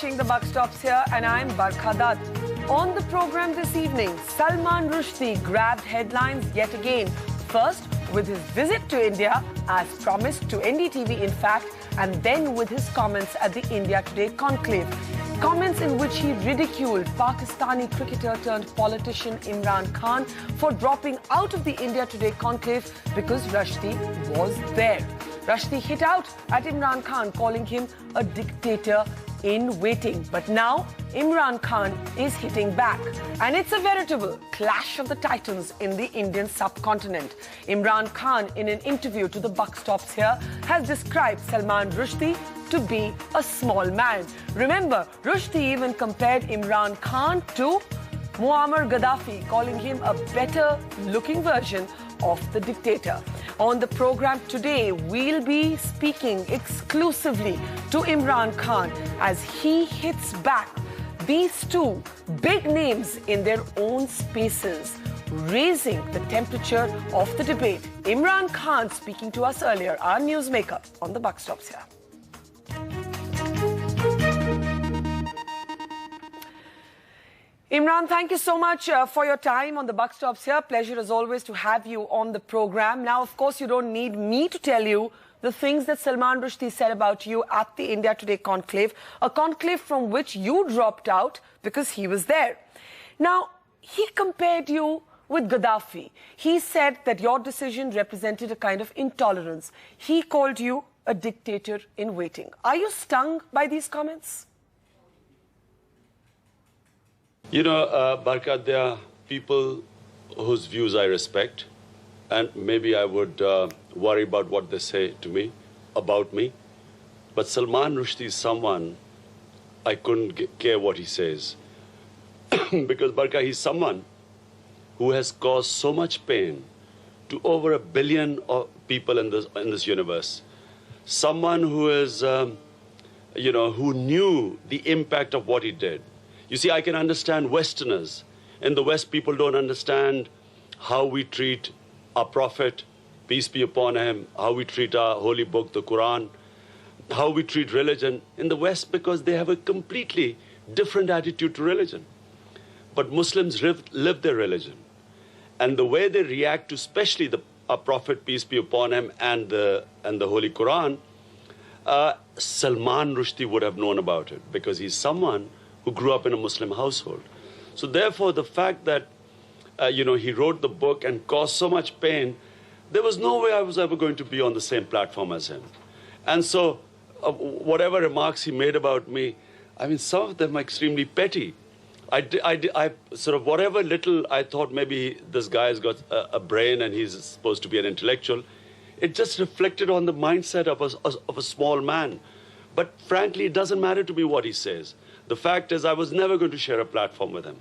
watching The Buck Stops Here and I'm Imran Kha1. On the program this evening, Salman Rushdie grabbed headlines yet again. First, with his visit to India, as promised to NDTV in fact, and then with his comments at the India Today conclave. Comments in which he ridiculed Pakistani cricketer turned politician Imran Khan for dropping out of the India Today conclave because Rushdie was there. Rushdie hit out at Imran Khan, calling him a dictator in waiting. But now Imran Khan is hitting back. And it's a veritable clash of the titans in the Indian subcontinent. Imran Khan, in an interview to The Buck Stops Here, has described Salman Rushdie to be a small man. Remember, Rushdie even compared Imran Khan to Muammar Gaddafi, calling him a better-looking version of the dictator. On the program today, we'll be speaking exclusively to Imran Khan as he hits back these two big names in their own spaces, raising the temperature of the debate. Imran Khan speaking to us earlier, our newsmaker on The Buck Stops Here. Imran, thank you so much for your time on The Buck Stops Here. Pleasure as always to have you on the program. Now, of course, you don't need me to tell you the things that Salman Rushdie said about you at the India Today conclave, a conclave from which you dropped out because he was there. Now, he compared you with Gaddafi. He said that your decision represented a kind of intolerance. He called you a dictator in waiting. Are you stung by these comments? You know, Barkat, there are people whose views I respect, and maybe I would worry about what they say to me, about me. But Salman Rushdie is someone I couldn't care what he says. Because, Barkat, he's someone who has caused so much pain to over 1 billion people in this universe. Someone who is, who knew the impact of what he did. You see, I can understand Westerners. In the West, people don't understand how we treat our Prophet, peace be upon him, how we treat our holy book, the Quran, how we treat religion in the West, because they have a completely different attitude to religion. But Muslims live their religion. And the way they react to especially our Prophet, peace be upon him, and the holy Quran, Salman Rushdie would have known about it, because he's someone who grew up in a Muslim household. So therefore, the fact that, he wrote the book and caused so much pain, there was no way I was ever going to be on the same platform as him. And so whatever remarks he made about me, I mean, some of them are extremely petty. I sort of, whatever little I thought maybe this guy has got a brain and he's supposed to be an intellectual, it just reflected on the mindset of a small man. But frankly, it doesn't matter to me what he says. The fact is, I was never going to share a platform with him.